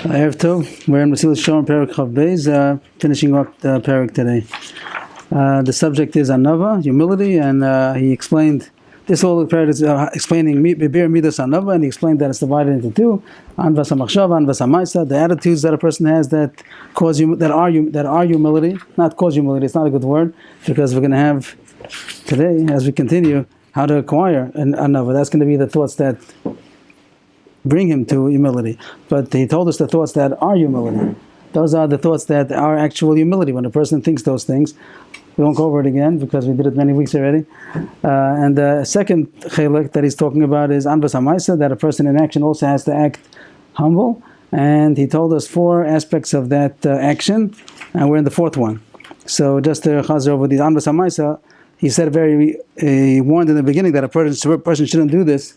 Erev Tov. We're in Mesillas Parak Chav Beis, finishing up the parak today. The subject is Anava, humility, and he explained this whole parak is explaining Bibir Midas Anava, and he explained that it's divided into two: Anvas HaMachshava, Anvas HaMaisa, the attitudes that a person has that cause that are humility, not cause humility. It's not a good word because we're going to have today, as we continue, how to acquire an Anava. That's going to be the thoughts that bring him to humility. But he told us the thoughts that are humility. Those are the thoughts that are actual humility. When a person thinks those things, we won't go over it again because we did it many weeks already. And the second chilek that he's talking about is Anvas HaMaisa, that a person in action also has to act humble. And he told us 4 aspects of that action, and we're in the 4th one. So just to chazer over the Anvas HaMaisa, he said he warned in the beginning that a person shouldn't do this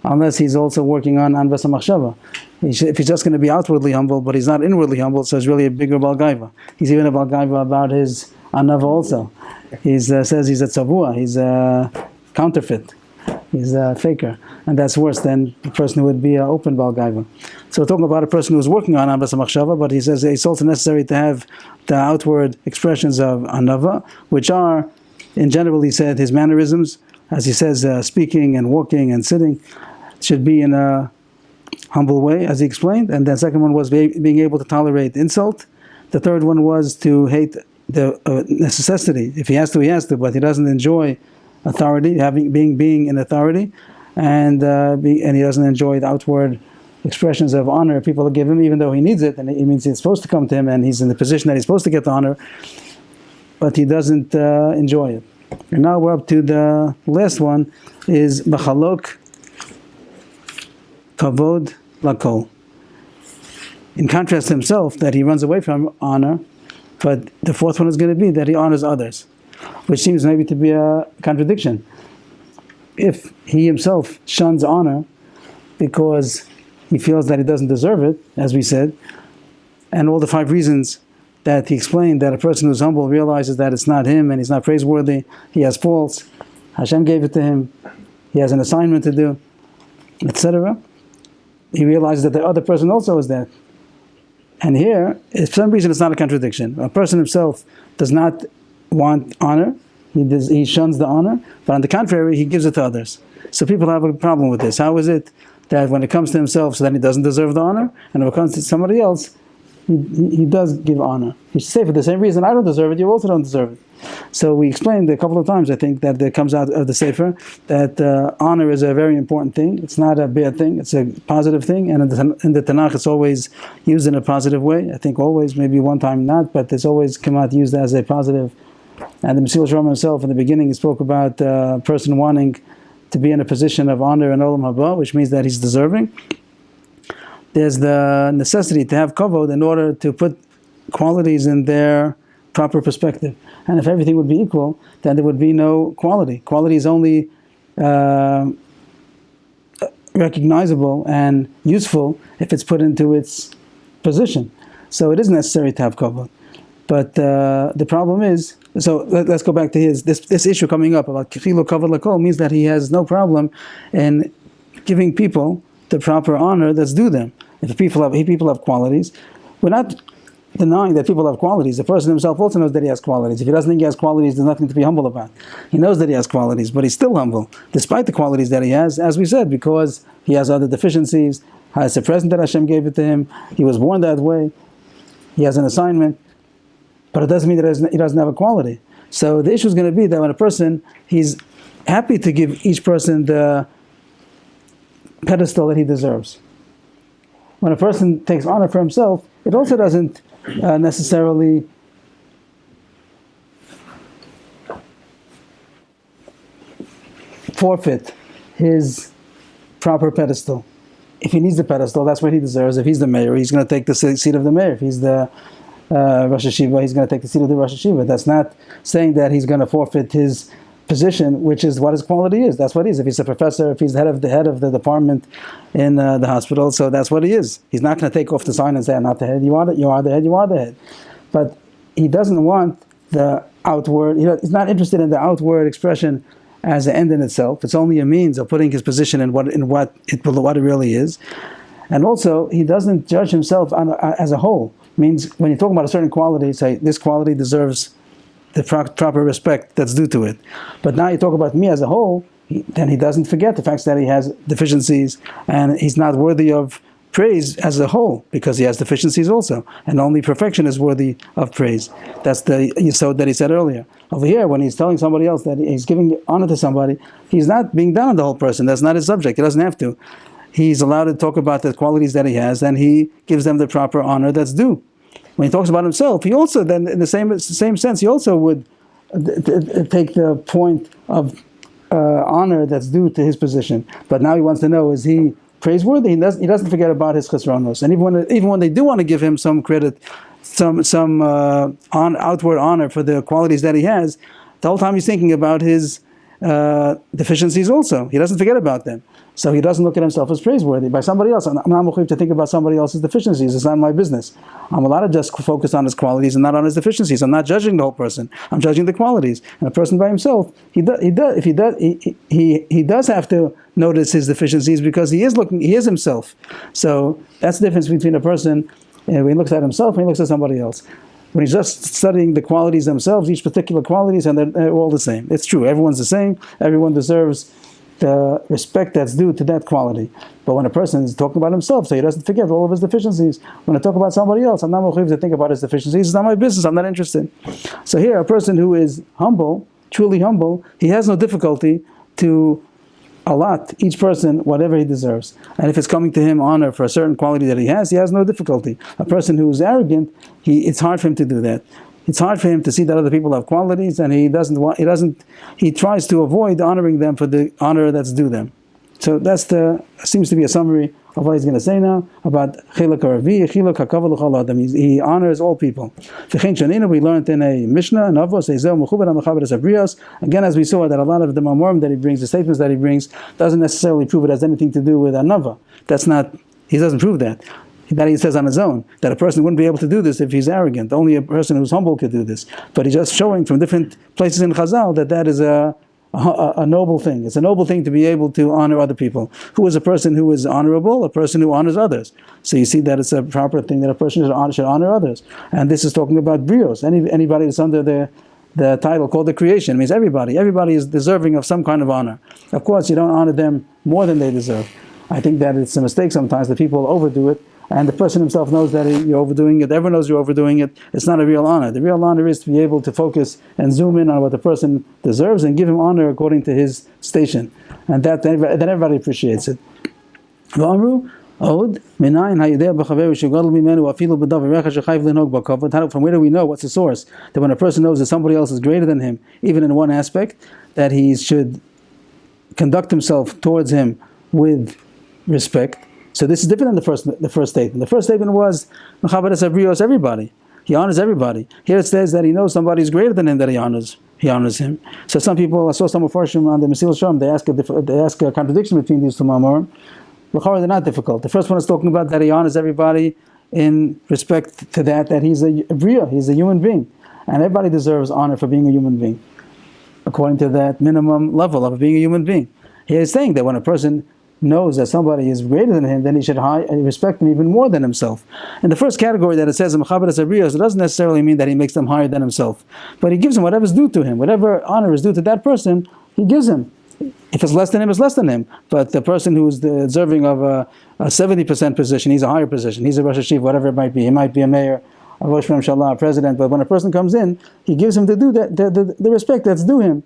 unless he's also working on Anvas HaMachshava. If he's just going to be outwardly humble, but he's not inwardly humble, so he's really a bigger Balgaiva. He's even a Balgaiva about his Anava also. He says he's a tzavua, he's a counterfeit, he's a faker. And that's worse than the person who would be an open Balgaiva. So we're talking about a person who's working on Anvas HaMachshava, but he says it's also necessary to have the outward expressions of Anava, which are, in general, he said, his mannerisms, as he says, speaking and walking and sitting, should be in a humble way, as he explained. And the second one was being able to tolerate insult. The third one was to hate the necessity. If he has to, he has to, but he doesn't enjoy authority, being in authority, and he doesn't enjoy the outward expressions of honor people give him, even though he needs it, and it means it's supposed to come to him, and he's in the position that he's supposed to get the honor, but he doesn't enjoy it. And now we're up to the last one, is B'chalok Kavod Lakol. In contrast to himself, that he runs away from honor, but the 4th one is going to be that he honors others, which seems maybe to be a contradiction. If he himself shuns honor because he feels that he doesn't deserve it, as we said, and all the 5 reasons that he explained, that a person who's humble realizes that it's not him and he's not praiseworthy, he has faults, Hashem gave it to him, he has an assignment to do, etc. He realizes that the other person also is that. And here, for some reason, it's not a contradiction. A person himself does not want honor, he shuns the honor, but on the contrary, he gives it to others. So people have a problem with this. How is it that when it comes to himself, so then he doesn't deserve the honor, and when it comes to somebody else, he does give honor? He should say, for the same reason I don't deserve it, you also don't deserve it. So we explained a couple of times, I think, that it comes out of the Sefer, that honor is a very important thing. It's not a bad thing, it's a positive thing, and in the Tanakh it's always used in a positive way. I think always, maybe one time not, but it's always come out used as a positive. And the Mesillas Rabbi himself, in the beginning, he spoke about a person wanting to be in a position of honor in Olam Haba, which means that he's deserving. There's the necessity to have kavod in order to put qualities in their proper perspective. And if everything would be equal, then there would be no quality. Quality is only recognizable and useful if it's put into its position. So it is necessary to have kavod. But the problem is, so let's go back to this issue coming up about kichilo kavod lakol, means that he has no problem in giving people the proper honor that's due them. If people have qualities, we're not denying that people have qualities. The person himself also knows that he has qualities. If he doesn't think he has qualities, there's nothing to be humble about. He knows that he has qualities, but he's still humble, despite the qualities that he has, as we said, because he has other deficiencies. It's a present that Hashem gave it to him. He was born that way. He has an assignment, but it doesn't mean that he doesn't have a quality. So the issue is going to be that when a person, he's happy to give each person the pedestal that he deserves. When a person takes honor for himself, it also doesn't necessarily forfeit his proper pedestal. If he needs the pedestal, that's what he deserves. If he's the mayor, he's going to take the seat of the mayor. If he's the Rosh Yeshiva, he's going to take the seat of the Rosh Yeshiva. That's not saying that he's going to forfeit his position, which is what his quality is. That's what he is. If he's a professor, if he's the head of the department in the hospital, so that's what he is. He's not going to take off the sign and say, "I'm not the head. You are the head. You are the head." But he doesn't want the outward. He's not interested in the outward expression as an end in itself. It's only a means of putting his position in what it really is. And also, he doesn't judge himself as a whole. Means when you talk about a certain quality, say this quality deserves the proper respect that's due to it. But now you talk about me as a whole, then he doesn't forget the fact that he has deficiencies, and he's not worthy of praise as a whole because he has deficiencies also, and only perfection is worthy of praise. That's the yesod that he said earlier. Over here, when he's telling somebody else that he's giving honor to somebody, he's not being down on the whole person. That's not his subject. He doesn't have to. He's allowed to talk about the qualities that he has, and he gives them the proper honor that's due. When he talks about himself, he also then, in the same sense, he also would take the point of honor that's due to his position. But now he wants to know, is he praiseworthy? He doesn't forget about his chesronos. And even when they do want to give him some credit, some outward honor for the qualities that he has, the whole time he's thinking about his deficiencies also. He doesn't forget about them. So he doesn't look at himself as praiseworthy by somebody else. I'm not mechuyev to think about somebody else's deficiencies. It's not my business. I'm allowed to just focus on his qualities and not on his deficiencies. I'm not judging the whole person. I'm judging the qualities. And a person by himself, he does have to notice his deficiencies because he is himself. So that's the difference between a person when he looks at himself and he looks at somebody else. When he's just studying the qualities themselves, each particular qualities, and they're all the same. It's true. Everyone's the same. Everyone deserves the respect that's due to that quality. But when a person is talking about himself, so he doesn't forget all of his deficiencies. When I talk about somebody else, I'm not mechuyev to think about his deficiencies. It's not my business. I'm not interested. So here, a person who is humble, truly humble, he has no difficulty to allot each person whatever he deserves. And if it's coming to him honor for a certain quality that he has no difficulty. A person who is arrogant, it's hard for him to do that. It's hard for him to see that other people have qualities, and he tries to avoid honoring them for the honor that's due them. So seems to be a summary of what he's going to say now about chiluk haravi, chiluk hakavod l'chol adam. He honors all people. V'chein shaninu, we learned in a Mishnah, an Avos, Eizeh mechuber ha'mechaber es habrios. Again, as we saw, that a lot of the mamorim that he brings, the statements that he brings, doesn't necessarily prove it has anything to do with anava. He doesn't prove that. That he says on his own, that a person wouldn't be able to do this if he's arrogant. Only a person who's humble could do this. But he's just showing from different places in Chazal that is a noble thing. It's a noble thing to be able to honor other people. Who is a person who is honorable? A person who honors others. So you see that it's a proper thing that a person should honor others. And this is talking about brios. Anybody that's under the title called the creation. It means everybody. Everybody is deserving of some kind of honor. Of course, you don't honor them more than they deserve. I think that it's a mistake sometimes that people overdo it. And the person himself knows that you're overdoing it. Everyone knows you're overdoing it. It's not a real honor. The real honor is to be able to focus and zoom in on what the person deserves and give him honor according to his station. And then everybody appreciates it. From where do we know? What's the source? That when a person knows that somebody else is greater than him, even in one aspect, that he should conduct himself towards him with respect. So this is different than the first statement. The first statement was mechaber es habrios, everybody. He honors everybody. Here it says that he knows somebody is greater than him, that he honors him. So some people, I saw some Mefarshim on the Mesillas, they ask a contradiction between these two mamorim. They're not difficult. The first one is talking about that he honors everybody in respect to that he's a bria, he's a human being, and everybody deserves honor for being a human being, according to that minimum level of being a human being. He is saying that when a person knows that somebody is greater than him, then he should respect him even more than himself. In the first category that it says mechaber es habrios, it doesn't necessarily mean that he makes them higher than himself, but he gives him whatever is due to him. Whatever honor is due to that person, he gives him. If it's less than him, it's less than him. But the person who is deserving of a 70% position, he's a higher position. He's a Rosh Hashiv, whatever it might be. He might be a mayor, a Rosh Mמשלה, a president. But when a person comes in, he gives him the respect that's due him.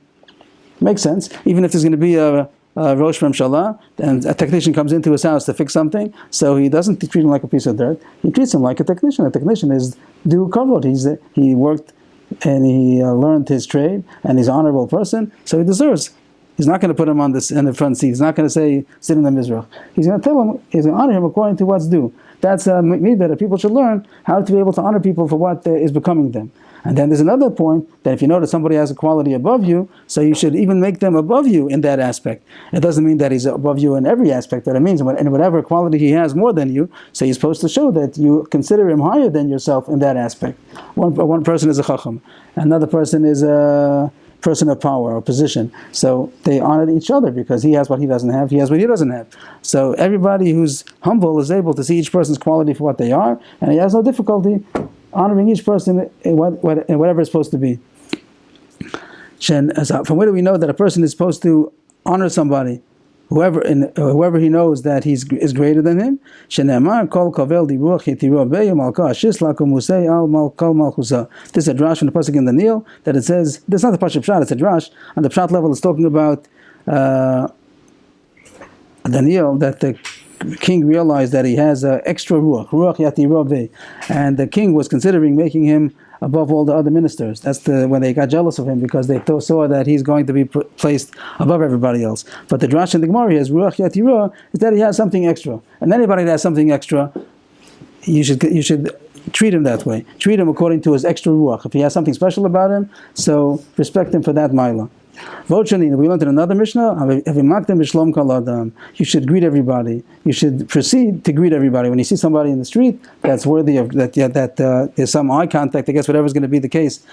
Makes sense. Even if there's going to be a Rosh Mמשלה, and a technician comes into his house to fix something, so he doesn't treat him like a piece of dirt. He treats him like a technician. A technician is due kavod. He worked and he learned his trade, and he's an honorable person, so he deserves. He's not going to put him in the front seat. He's not going to say, sit in the Mizrach. He's going to tell him, he's going to honor him according to what's due. That's me that people should learn how to be able to honor people for what is becoming them. And then there's another point, that if you notice somebody has a quality above you, so you should even make them above you in that aspect. It doesn't mean that he's above you in every aspect, but it means in whatever quality he has more than you, so you're supposed to show that you consider him higher than yourself in that aspect. One person is a chacham, another person is a person of power or position. So they honor each other because he has what he doesn't have, he has what he doesn't have. So everybody who's humble is able to see each person's quality for what they are, and he has no difficulty honoring each person in whatever it's supposed to be. From where do we know that a person is supposed to honor somebody? Whoever he knows that is greater than him. This is a drash from the pasuk in Daniel that it says, this is not the pasuk pshat, it's a drash. On the pshat level, it's talking about Daniel, that the king realized that he has extra ruach yati ruach, and the king was considering making him above all the other ministers. That's when they got jealous of him, because they saw that he's going to be placed above everybody else. But the drash in the Gemara is ruach yati ruach, is that he has something extra, and anybody that has something extra, you should treat him that way. Treat him according to his extra ruach. If he has something special about him, so respect him for that mila. We learned in another Mishnah, you should greet everybody. You should proceed to greet everybody. When you see somebody in the street that's worthy of that, there's some eye contact, I guess whatever's going to be the case,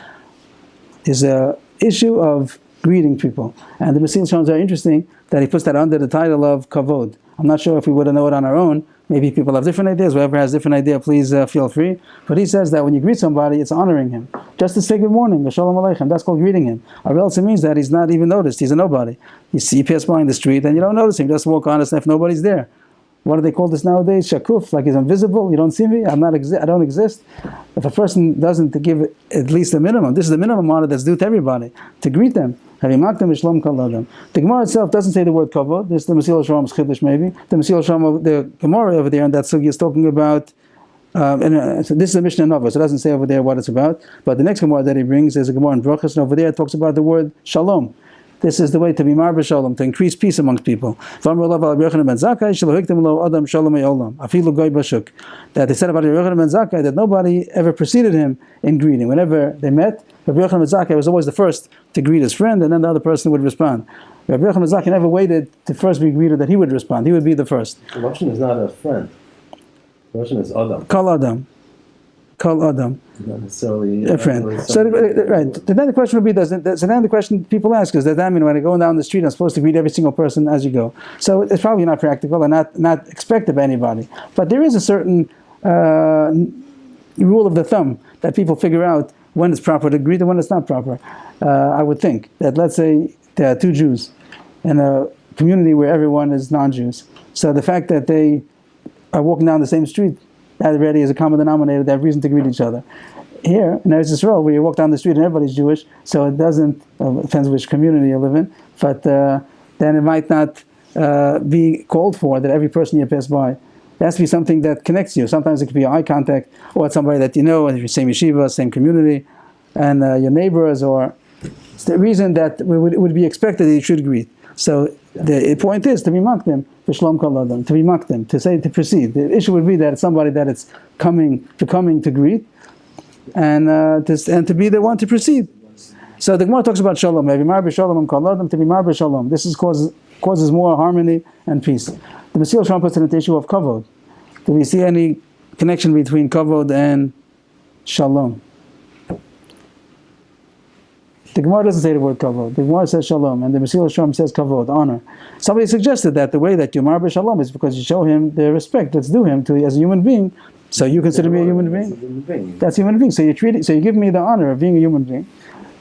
is a issue of greeting people. And the Mesillas is very interesting that he puts that under the title of kavod. I'm not sure if we would have known it on our own. Maybe people have different ideas. Whoever has a different idea, please feel free. But he says that when you greet somebody, it's honoring him. Just to say good morning, Shalom Aleichem, that's called greeting him. Or else it means that he's not even noticed. He's a nobody. You pass by in the street and you don't notice him. Just walk on as if nobody's there. What do they call this nowadays? Shakuf, like he's invisible. You don't see me. I don't exist. If a person doesn't give at least the minimum, this is the minimum honor that's due to everybody, to greet them. The Gemara itself doesn't say the word kavod. This is the Mesillas Rabbi's chiddush, maybe. The Mesillas Rabbi, the Gemara over there, and that sugi is talking about. So this is a Mishnah Nova, so it doesn't say over there what it's about. But the next Gemara that he brings is a Gemara in Brachos, and over there it talks about the word shalom. This is the way to be marba shalom, to increase peace amongst people. That they said about Yeshivas Rabbi Akiva that nobody ever preceded him in greeting. Whenever they met, Rabbi Yeshivas was always the first to greet his friend, and then the other person would respond. Rabbi Yeshivas never waited to first be greeted that he would respond. He would be the first. The Russian is not a friend. The Russian is Adam. Kal Adam. Not necessarily a friend. So, right. Then the question would be, then the question people ask is, does that mean when I go down the street, I'm supposed to greet every single person as you go? So it's probably not practical and not expected by anybody. But there is a certain rule of the thumb that people figure out when it's proper to greet and when it's not proper. I would think that, let's say there are two Jews in a community where everyone is non-Jews. So the fact that they are walking down the same street, that already is a common denominator. They have reason to greet each other. Here in Eretz Yisrael, where you walk down the street and everybody's Jewish, so it doesn't, depends which community you live in, but then it might not be called for that every person you pass by. It has to be something that connects you. Sometimes it could be eye contact, or it's somebody that you know, and you're same yeshiva, same community, and your neighbors, or it's the reason that it would be expected that you should greet. So the point is to be makdim, to be makdim, to proceed. The issue would be that it's somebody that it's coming to greet, and to be the one to proceed. So the Gemara talks about shalom. To be marbe shalom. This causes more harmony and peace. The Mesillas Rabbi puts in the issue of kavod. Do we see any connection between kavod and shalom? The Gemara doesn't say the word kavod. The Gemara says shalom, and the Mesillas Rabbi says kavod, honor. Somebody suggested that the way that you marbe shalom is because you show him the respect that's due him as a human being. So you consider me a human being? That's a human being. So you give me the honor of being a human being,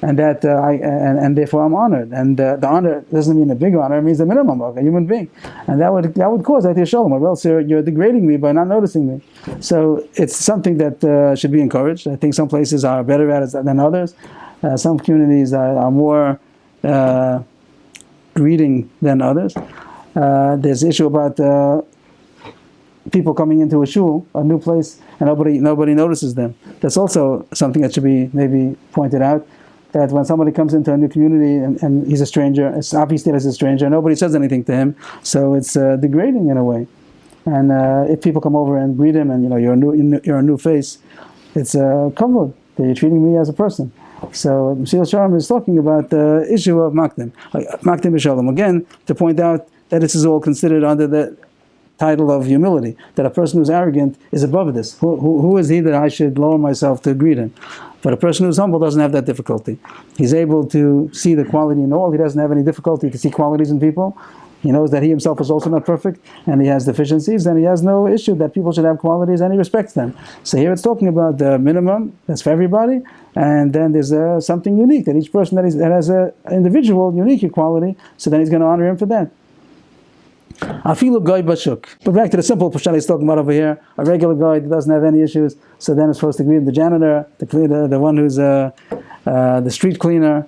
and that and therefore I'm honored. And the honor doesn't mean a big honor; it means the minimum of a human being, and that would cause that shalom. Or else you're degrading me by not noticing me. So it's something that should be encouraged. I think some places are better at it than others. Some communities are more greeting than others. There's an issue about people coming into a shul, a new place, and nobody notices them. That's also something that should be maybe pointed out, that when somebody comes into a new community and he's a stranger, it's obvious that he's a stranger, nobody says anything to him, so it's degrading in a way. And if people come over and greet him, and you're a new face, it's kavod that you're treating me as a person. So Mesillas Rabbi is talking about the issue of makdim b'shalom, again to point out that this is all considered under the title of humility, that a person who's arrogant is above this. Who is he that I should lower myself to greet him? But a person who's humble doesn't have that difficulty. He's able to see the quality in all. He doesn't have any difficulty to see qualities in people. He knows that he himself is also not perfect, and he has deficiencies, and he has no issue that people should have qualities, and he respects them. So here it's talking about the minimum, that's for everybody, and then there's something unique, that each person that has an individual, unique quality, so then he's going to honor him for that. Afilu guy bashuk. But back to the simple pshat he's talking about over here. A regular guy that doesn't have any issues, so then it's supposed to greet the janitor, the one who's the street cleaner,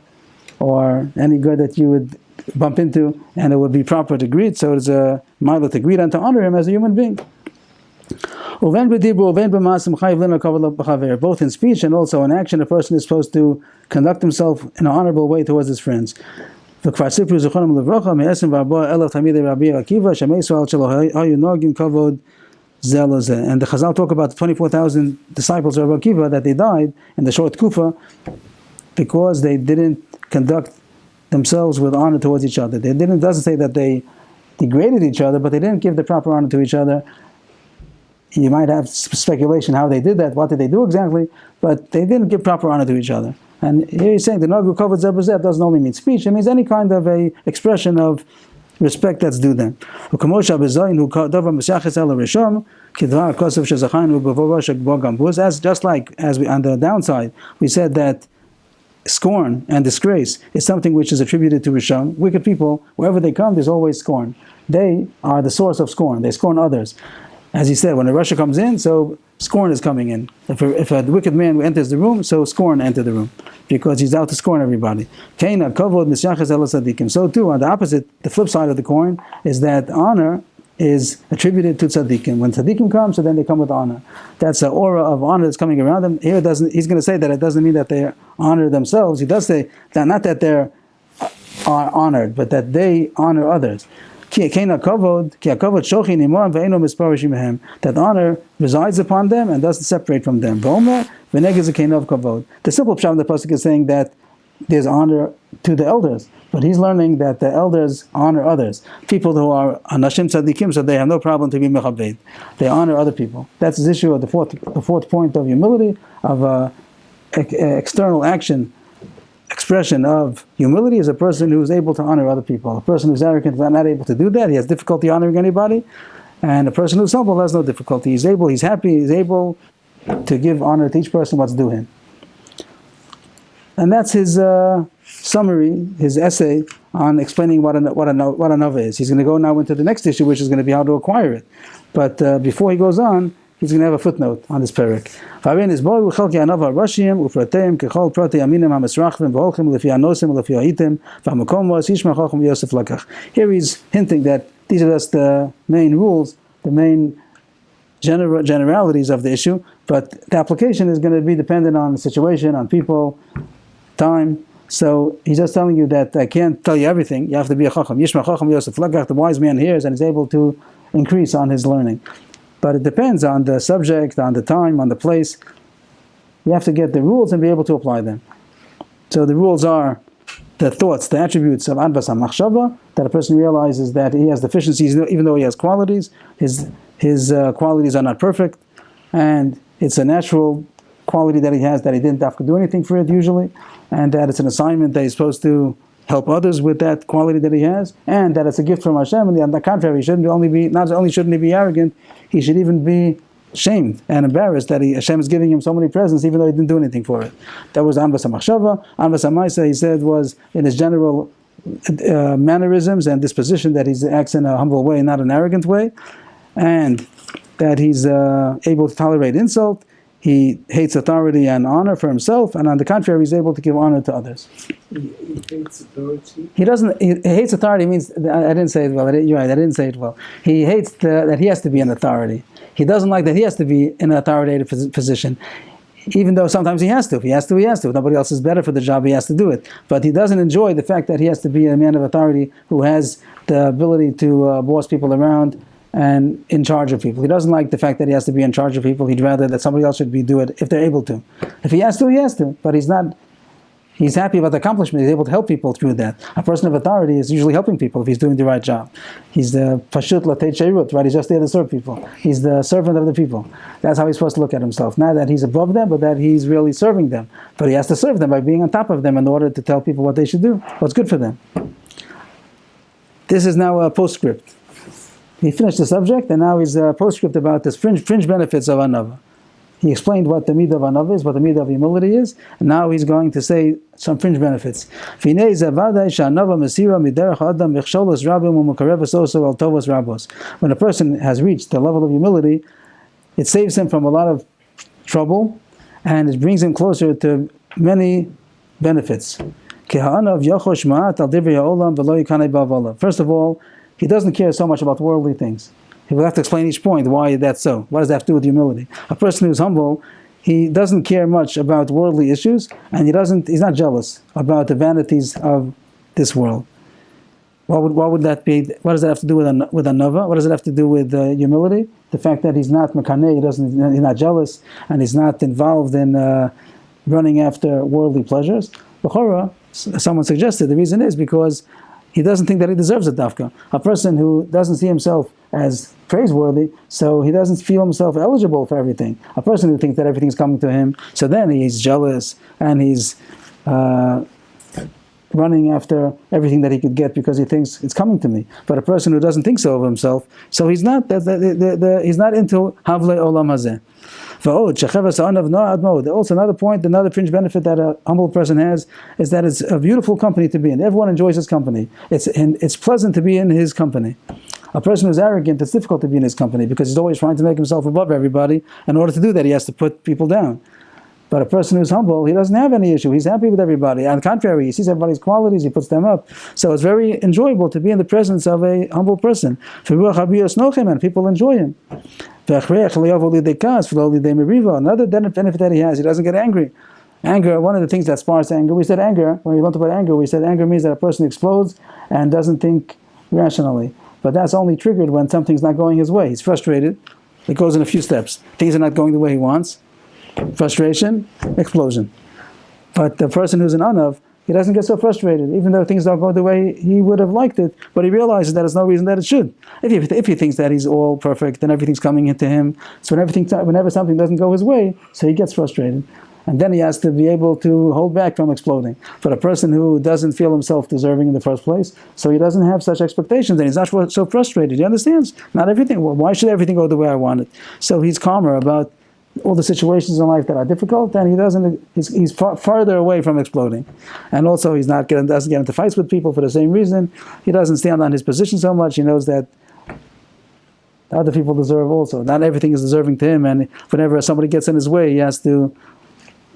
or any guy that you would bump into, and it would be proper to greet. So it's a mila to greet and to honor him as a human being. Both in speech and also in action, a person is supposed to conduct himself in an honorable way towards his friends. And the Chazal talk about the 24,000 disciples of Rabbi Akiva that they died in the short kufa because they didn't conduct themselves with honor towards each other. Doesn't say that they degraded each other, but they didn't give the proper honor to each other. You might have speculation how they did that, what did they do exactly, but they didn't give proper honor to each other. And here he's saying the Nagu Kavod Zebazet doesn't only mean speech, it means any kind of a expression of respect that's due them. As just like as we on the downside, we said that scorn and disgrace is something which is attributed to Rishon. Wicked people, wherever they come, there's always scorn. They are the source of scorn. They scorn others. As he said, when a Russia comes in, so scorn is coming in. If a wicked man enters the room, so scorn enters the room, because he's out to scorn everybody. So too, on the opposite, the flip side of the coin, is that honor is attributed to tzaddikim. When tzaddikim come, so then they come with honor. That's an aura of honor that's coming around them. Here he's going to say that it doesn't mean that they honor themselves. He does say that not that they're honored, but that they honor others. That honor resides upon them and doesn't separate from them. The simple pshat of the pasuk is saying that there's honor to the elders, but he's learning that the elders honor others. People who are anashim tzaddikim, so they have no problem to be mechabed. They honor other people. That's his issue of the fourth point of humility, of external action. Expression of humility is a person who is able to honor other people. A person who's arrogant is not able to do that. He has difficulty honoring anybody. And a person who's humble has no difficulty. He's happy, he's able to give honor to each person what's due him. And that's his summary, his essay on explaining what a nova is. He's going to go now into the next issue, which is going to be how to acquire it. But before he goes on, he's going to have a footnote on this parak. Here he's hinting that these are just the main rules, the main generalities of the issue, but the application is going to be dependent on the situation, on people, time. So he's just telling you that I can't tell you everything. You have to be a chacham. Yishma chacham Yosef Lakach. The wise man hears and is able to increase on his learning. But it depends on the subject, on the time, on the place. You have to get the rules and be able to apply them. So the rules are the thoughts, the attributes of Anbas HaMachshava, that a person realizes that he has deficiencies, even though he has qualities. His qualities are not perfect, and it's a natural quality that he has that he didn't have to do anything for it usually, and that it's an assignment that he's supposed to help others with that quality that he has, and that it's a gift from Hashem. And on the contrary, he shouldn't he be arrogant, he should even be shamed and embarrassed that Hashem is giving him so many presents even though he didn't do anything for it. That was Anbas HaMachshava. Anbas HaMaisa, he said, was in his general mannerisms and disposition, that he acts in a humble way, not an arrogant way, and that he's able to tolerate insult. He hates authority and honor for himself, and on the contrary, he's able to give honor to others. He hates authority? He hates authority means, I didn't say it well, you're right, I didn't say it well. He hates that he has to be an authority. He doesn't like that he has to be in an authoritative position, even though sometimes he has to. If he has to, he has to. If nobody else is better for the job, he has to do it. But he doesn't enjoy the fact that he has to be a man of authority who has the ability to boss people around and in charge of people. He doesn't like the fact that he has to be in charge of people. He'd rather that somebody else should do it if they're able to. If he has to, he has to. But he He's happy about the accomplishment. He's able to help people through that. A person of authority is usually helping people if he's doing the right job. He's the pashut lateit sheirut, right? He's just there to serve people. He's the servant of the people. That's how he's supposed to look at himself. Not that he's above them, but that he's really serving them. But he has to serve them by being on top of them in order to tell people what they should do, what's good for them. This is now a postscript. He finished the subject, and now he's a postscript about the fringe benefits of anava. He explained what the midah of anava is, what the midah of humility is, and now he's going to say some fringe benefits. When a person has reached the level of humility, it saves him from a lot of trouble, and it brings him closer to many benefits. First of all, he doesn't care so much about worldly things. He will have to explain each point why that's so. What does that have to do with humility? A person who's humble, he doesn't care much about worldly issues, and he's not jealous about the vanities of this world. What would that be? What does that have to do with anava? What does it have to do with humility? The fact that he's not mekaneh, he's not jealous, and he's not involved in running after worldly pleasures. B'chora, someone suggested the reason is because he doesn't think that he deserves a dafka. A person who doesn't see himself as praiseworthy, so he doesn't feel himself eligible for everything. A person who thinks that everything's coming to him, so then he's jealous and he's running after everything that he could get because he thinks it's coming to me. But a person who doesn't think so of himself, so he's not he's not into havle olam hazeh. Also, another point, another fringe benefit that a humble person has is that it's a beautiful company to be in. Everyone enjoys his company. It's pleasant to be in his company. A person who's arrogant, it's difficult to be in his company because he's always trying to make himself above everybody. In order to do that, he has to put people down. But a person who's humble, he doesn't have any issue. He's happy with everybody. On the contrary, he sees everybody's qualities, he puts them up. So it's very enjoyable to be in the presence of a humble person. And people enjoy him. Another benefit that he has, he doesn't get angry. Anger, one of the things that sparks anger, we said anger, when we learned about anger, we said anger means that a person explodes and doesn't think rationally. But that's only triggered when something's not going his way. He's frustrated. It goes in a few steps. Things are not going the way he wants. Frustration, explosion. But the person who's an anav, he doesn't get so frustrated, even though things don't go the way he would have liked it, but he realizes that there's no reason that it should. If he thinks that he's all perfect, then everything's coming into him. So whenever something doesn't go his way, so he gets frustrated. And then he has to be able to hold back from exploding. But a person who doesn't feel himself deserving in the first place, so he doesn't have such expectations, and he's not so frustrated. He understands, not everything, well, why should everything go the way I want it? So he's calmer about all the situations in life that are difficult, and he's farther away from exploding. And also he doesn't get into fights with people for the same reason. He doesn't stand on his position so much. He knows that other people deserve also. Not everything is deserving to him, and whenever somebody gets in his way, he has to...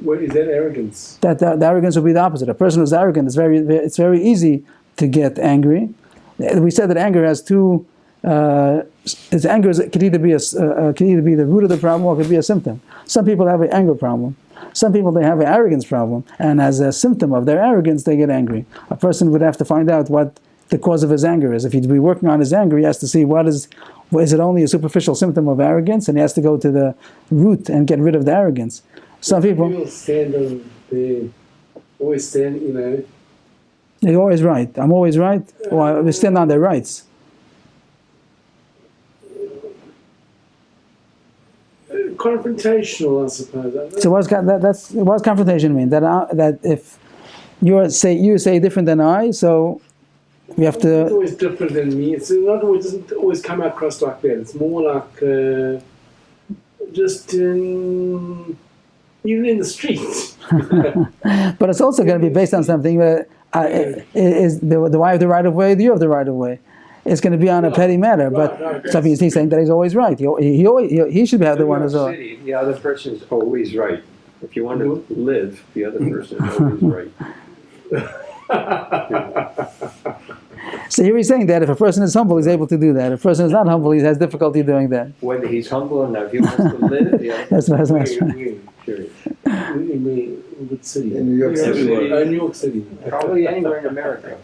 What is that arrogance? The arrogance would be the opposite. A person who's arrogant, it's very easy to get angry. We said that anger has two... anger could either be the root of the problem or it could be a symptom. Some people have an anger problem. Some people, they have an arrogance problem, and as a symptom of their arrogance, they get angry. A person would have to find out what the cause of his anger is. If he'd be working on his anger, he has to see is it only a superficial symptom of arrogance, and he has to go to the root and get rid of the arrogance. Some people stand on always stand, You're always right. I'm always right. Or we stand on their rights. Confrontational, I suppose. So what's confrontation mean? That if you say different than I, so we have to. It's always different than me. It's not always, doesn't always come across like that. It's more like just even in the streets. But it's also going to be based on something. Is do I have the right of way? Do you have the right of way? It's going to be on a petty matter, but something he's saying that he's always right. He should have the one as well. The other person is always right. If you want to live, the other person is always right. So here he's saying that if a person is humble, he's able to do that. If a person is not humble, he has difficulty doing that. Whether he's humble or not, if he wants to live, That's right. Period. What city? In New York City. New York City. Probably anywhere in America.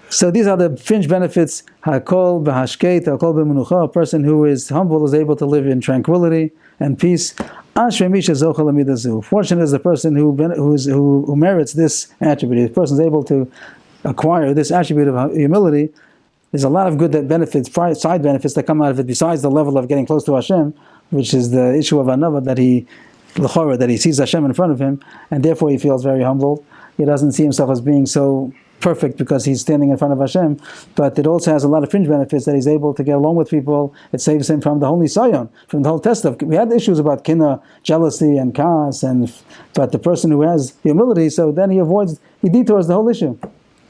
So these are the fringe benefits. Hakol b'hashkeit, hakol b'menucha. A person who is humble is able to live in tranquility and peace. Fortunate is the person who merits this attribute. If the person is able to acquire this attribute of humility, there's a lot of good benefits, side benefits that come out of it besides the level of getting close to Hashem, which is the issue of anava, that he sees Hashem in front of him, and therefore he feels very humbled. He doesn't see himself as being so perfect because he's standing in front of Hashem, but it also has a lot of fringe benefits that he's able to get along with people. It saves him from the whole nisayon, from the whole test of. We had issues about kina, jealousy, and kaas, but the person who has humility, so then he detours the whole issue.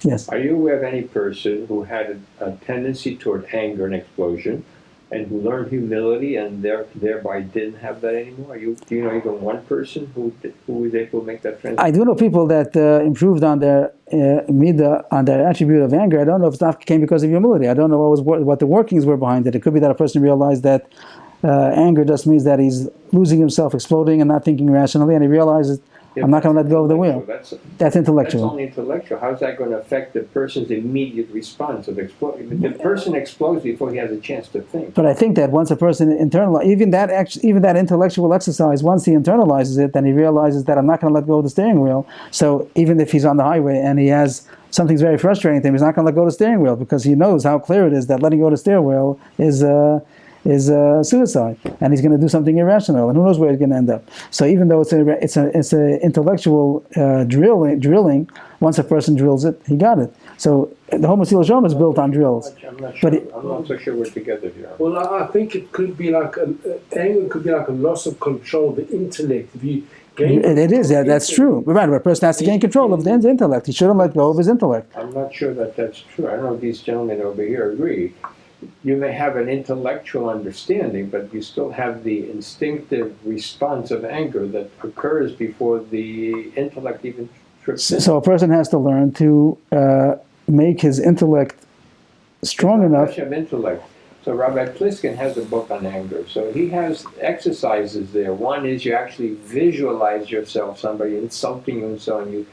Yes. Are you aware of any person who had a tendency toward anger and explosion, and who learned humility and thereby didn't have that anymore? Do you know even one person who was able to make that transition? I do know people that improved on their midah, on their attribute of anger. I don't know if it came because of humility. I don't know what the workings were behind it. It could be that a person realized that anger just means that he's losing himself, exploding, and not thinking rationally, and he realizes, I'm not going to let go of the wheel. That's intellectual. That's only intellectual. How's that going to affect the person's immediate response of exploding? The person explodes before he has a chance to think. But I think that once a person internalizes, even that intellectual exercise, once he internalizes it, then he realizes that I'm not going to let go of the steering wheel. So even if he's on the highway and he has something's very frustrating to him, he's not going to let go of the steering wheel because he knows how clear it is that letting go of the steering wheel is suicide, and he's going to do something irrational, and who knows where he's going to end up. So even though it's an intellectual drilling, once a person drills it, he got it. So the whole Mesillas is built on drills. I'm not so sure we're together here. Well, I think it could be like anger could be like a loss of control of the intellect. If you gain it is, yeah, that's true. Right, a person has to gain control of his intellect. He shouldn't let go of his intellect. I'm not sure that that's true. I don't know if these gentlemen over here agree. You may have an intellectual understanding, but you still have the instinctive response of anger that occurs before the intellect even trips in. So a person has to learn to make his intellect strong enough. Of intellect. So Rabbi Pliskin has a book on anger. So he has exercises there. One is you actually visualize yourself, somebody insulting you and so on.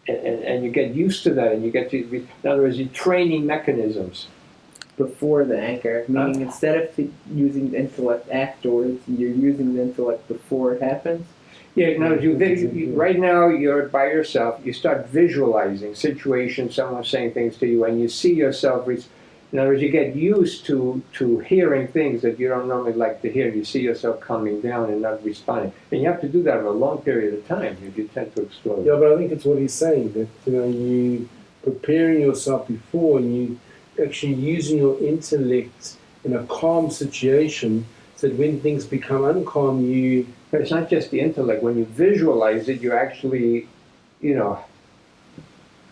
And you get used to that, and you get to, in other words, you're training mechanisms. Before the anger, meaning instead of using the intellect afterwards, you're using the intellect before it happens? Yeah, no, right now you're by yourself, you start visualizing situations, someone saying things to you, and you see yourself, in other words, you get used to hearing things that you don't normally like to hear. You see yourself calming down and not responding. And you have to do that over a long period of time if you tend to explode. Yeah, but I think it's what he's saying, that you preparing yourself before, and you actually using your intellect in a calm situation, so that when things become uncalm, you... But it's not just the intellect. When you visualize it, you're actually,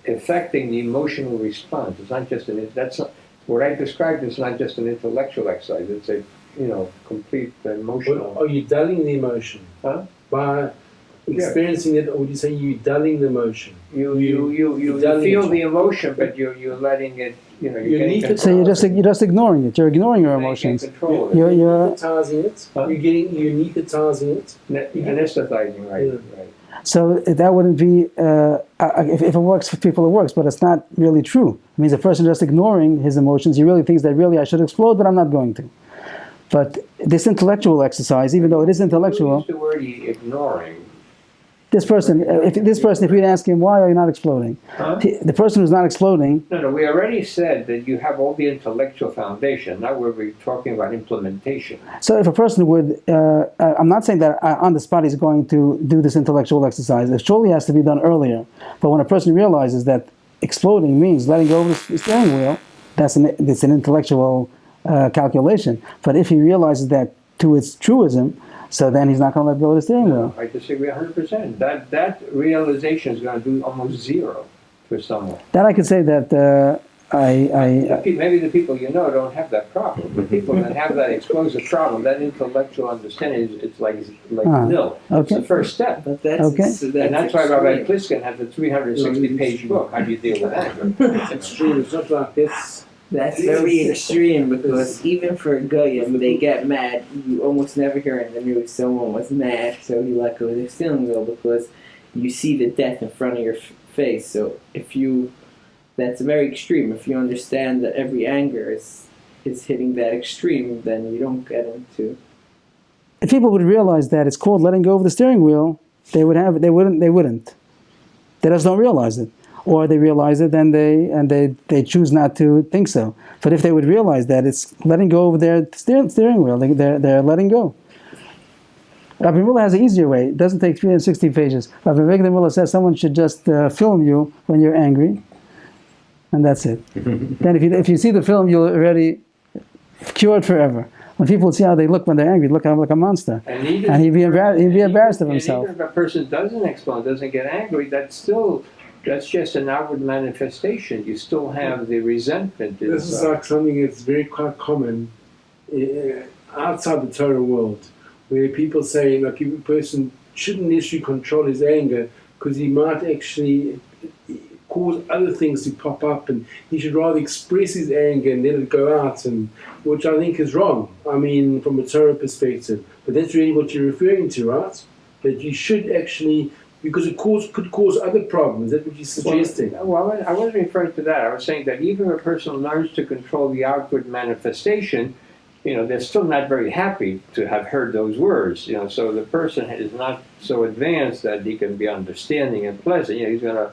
affecting the emotional response. It's not just what I described is not just an intellectual exercise. It's a, complete emotional... Are you dulling the emotion? Huh? By experiencing it, or would you say you're dulling the emotion? You feel the emotion, but you're letting it, you're getting control. So you're just ignoring it. You're ignoring your emotions. You're anesthetizing it. Huh? You're anesthetizing it. Anesthetizing, right. Yeah. Right. So that wouldn't be, if it works for people, it works, but it's not really true. It means a person just ignoring his emotions, he really thinks that really I should explode, but I'm not going to. But this intellectual exercise, even though it is intellectual... Use the word ignoring. If we'd ask him, why are you not exploding? Huh? The person who's not exploding... No, we already said that you have all the intellectual foundation. Now we're talking about implementation. So if a person would... I'm not saying that on the spot he's going to do this intellectual exercise. It surely has to be done earlier. But when a person realizes that exploding means letting go of the steering wheel, it's an intellectual calculation. But if he realizes that to its truism, so then he's not going to let go of the steering wheel. I disagree 100%. That realization is going to do almost zero for someone. That I could say that maybe the people don't have that problem. The people that have that explosive problem, that intellectual understanding, it's like nil. Okay. It's the first step. But that's, okay. And that's why Rabbi Pliskin has a 360-page book. How do you deal with anger? It's true. It's not like this. That's very extreme, because even for Goyim, they get mad. You almost never hear in the news someone was mad, so he let go of their steering wheel, because you see the death in front of your face. So that's very extreme. If you understand that every anger is hitting that extreme, then you don't get into if people would realize that it's called letting go of the steering wheel, they wouldn't. They just don't realize it. Or they realize it and they choose not to think so. But if they would realize that it's letting go of their steering wheel, they're letting go. Rabbi Mullah has an easier way. It doesn't take 360 pages. Rabbi Mullah says someone should just film you when you're angry, and that's it. Then if you see the film, you'll already cured forever. When people see how they look when they're angry, look like a monster, and he'd be embarrassed of himself. And even if a person doesn't explode, doesn't get angry, that's just an outward manifestation. You still have the resentment. This is like something that's quite common outside the Torah world, where people say, like, if a person shouldn't necessarily control his anger because he might actually cause other things to pop up, and he should rather express his anger and let it go out, and which I think is wrong. I mean, from a Torah perspective. But that's really what you're referring to, right? That you should actually, because it could cause other problems. That's what you're suggesting. Well, I wasn't referring to that. I was saying that even if a person learns to control the outward manifestation, they're still not very happy to have heard those words. So the person is not so advanced that he can be understanding and pleasant. He's going to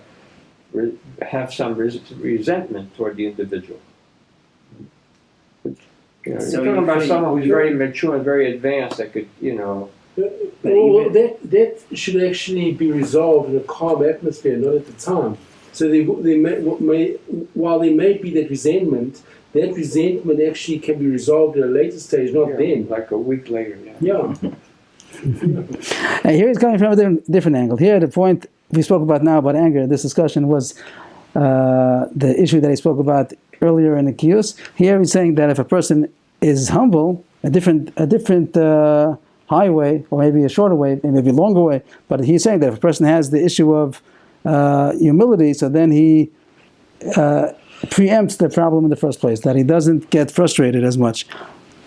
have some resentment toward the individual. You're talking about someone who's very mature and very advanced that could, that should actually be resolved in a calm atmosphere, not at the time. So while there may be that resentment actually can be resolved at a later stage, not then. Like a week later. Yeah. And here he's coming from a different angle. Here, the point we spoke about now about anger, this discussion was the issue that he spoke about earlier in the Kiyus. Here he's saying that if a person is humble, a different highway, or maybe a shorter way, maybe a longer way, but he's saying that if a person has the issue of humility, so then he preempts the problem in the first place, that he doesn't get frustrated as much.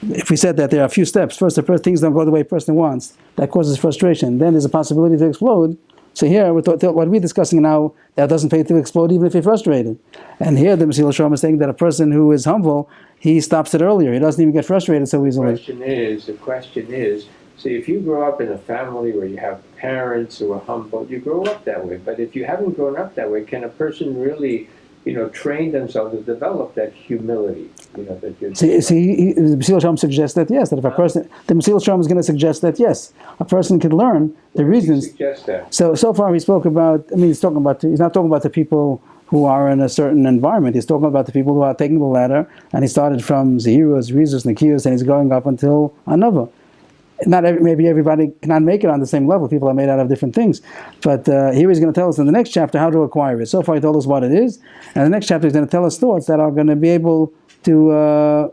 If we said that there are a few steps, first things don't go the way a person wants, that causes frustration, then there's a possibility to explode. So here, what we're discussing now, that doesn't pay to explode even if you're frustrated. And here the Mesillas is saying that a person who is humble, he stops it earlier. He doesn't even get frustrated so easily. The question is, see, if you grow up in a family where you have parents who are humble, you grow up that way. But if you haven't grown up that way, can a person really, train themselves to develop that humility? The Mesillas suggests that yes, that if a person, the Mesillas is going to suggest that yes, a person can learn the reasons. Suggest that? So far he spoke about. He's not talking about the people who are in a certain environment. He's talking about the people who are taking the ladder, and he started from Zehirus, Rizus, Nikiyus, and he's going up until Anava. Maybe everybody cannot make it on the same level. People are made out of different things. But here he's going to tell us in the next chapter how to acquire it. So far he told us what it is, and the next chapter he's going to tell us thoughts that are going to be able to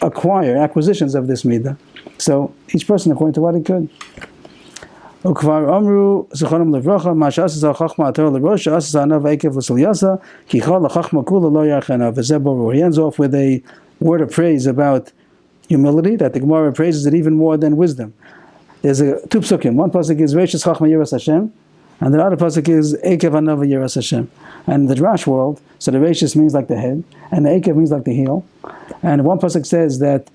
acquire acquisitions of this midah. So each person according to what he could. וכבר אמרו זכרם לברכה מה שעשה החוכמה התורה לראש שעשה ענב עקב לסליאסה כי כל החוכמה כולה לא ירחנה וזה ברור. He ends off with a word of praise about humility, that the Gemara praises it even more than wisdom. There's two psukim. One pasuk is Reishis Chachma Yiras Hashem, and the other pasuk is Ekev Anava Yiras Hashem. And the Drash world, so the Reishis means like the head, and the Ekev means like the heel. And one pasuk says that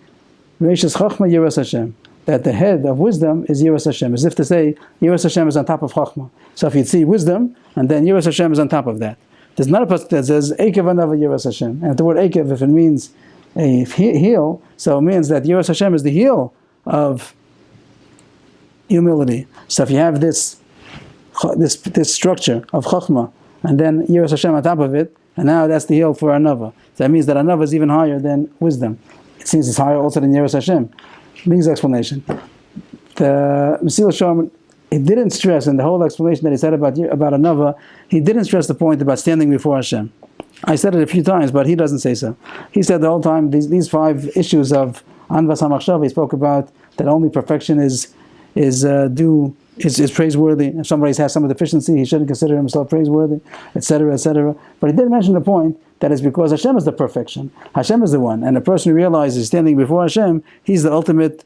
Reishis Chachma Yiras Hashem, that the head of wisdom is Yiras Hashem, as if to say Yiras Hashem is on top of Chachma. So if you'd see wisdom, and then Yiras Hashem is on top of that. There's another pasuk that says Ekev Anava Yiras Hashem, and the word Ekev, if it means a heel, so it means that Yiras Hashem is the heel of humility. So if you have this structure of Chachma, and then Yiras Hashem on top of it, and now that's the heel for Anava. So that means that Anava is even higher than wisdom. It seems it's higher also than Yiras Hashem. Means explanation. The Mesillas, he didn't stress in the whole explanation that he said about Anava, he didn't stress the point about standing before Hashem. I said it a few times, but he doesn't say so. He said the whole time these 5 issues of Anvas HaMachshav, he spoke about that only perfection is praiseworthy. If somebody has some deficiency, he shouldn't consider himself praiseworthy, etc., etc. But he did mention the point that it's because Hashem is the perfection. Hashem is the one, and the person who realizes standing before Hashem, he's the ultimate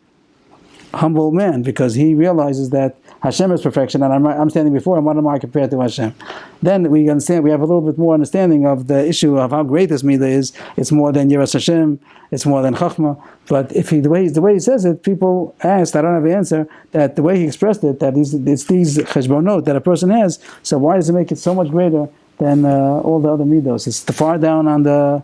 humble man, because he realizes that Hashem is perfection, and I'm standing before him. What am I compared to Hashem? Then we understand. We have a little bit more understanding of the issue of how great this midah is. It's more than Yiras Hashem. It's more than Chachma. But if the way he says it, people asked. I don't have the answer. That the way he expressed it, that it's these cheshbonot that a person has. So why does it make it so much greater than all the other midos? It's the far down on the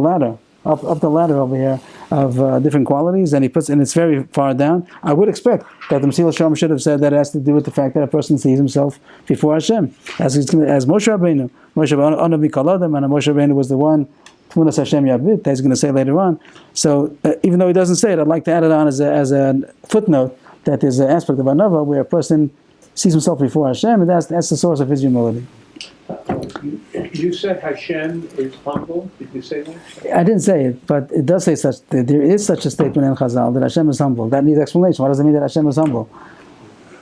ladder, up the ladder over here of different qualities, and it's very far down. I would expect that the Mesillas should have said that it has to do with the fact that a person sees himself before Hashem, as Moshe Rabbeinu, Ana Mikaladam, and Moshe Rabbeinu was the one, Tmunas Hashem Yavit, that he's going to say later on. So even though he doesn't say it, I'd like to add it on as a footnote that there's an aspect of Anava where a person sees himself before Hashem, and that's the source of his humility. You said Hashem is humble. Did you say that? I didn't say it, but it does say there is such a statement in Chazal that Hashem is humble. That needs explanation. What does it mean that Hashem is humble?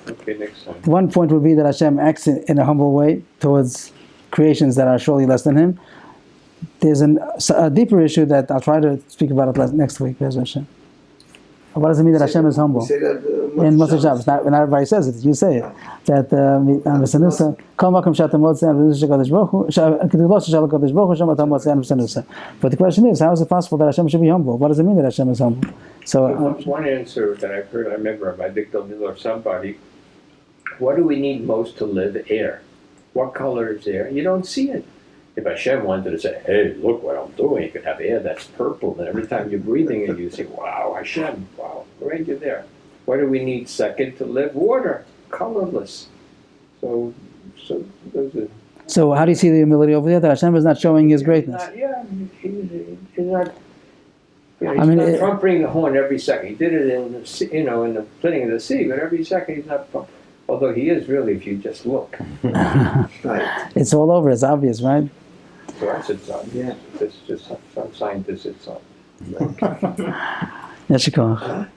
Okay, next time. One point would be that Hashem acts in a humble way towards creations that are surely less than Him. There's a deeper issue that I'll try to speak about it next week. Hashem. What does it mean that Hashem is humble? Say that In Motzei Shabbos, not everybody says it. You say it. That Mesillas, Kol Makom She'ata Motzei and V'Zeh Shekadosh Baruch Hu, Kedulos Shel Kadosh Baruch Hu, Shem Ata Motzei and Mesillas. But the question is, how is it possible that Hashem should be humble? What does it mean that Hashem is humble? So one answer that I've heard, I remember by Victor Miller or somebody. What do we need most to live? Air. What color is air? You don't see it. If Hashem wanted to say, hey, look what I'm doing, you could have air that's purple, and every time you're breathing it, you say, wow, Hashem, wow, great, you're there. What do we need second to live? Water, colorless. So those are... So how do you see the humility over there? That Hashem is not showing His greatness. He's not... He's not pumping the horn every second. He did it in the, in the splitting of the sea, but every second he's not pumping. Although he is really, if you just look. right. It's all over. It's obvious, right? For us, it's obvious. Yeah. It's just some scientists, it's obvious. Yeshikah.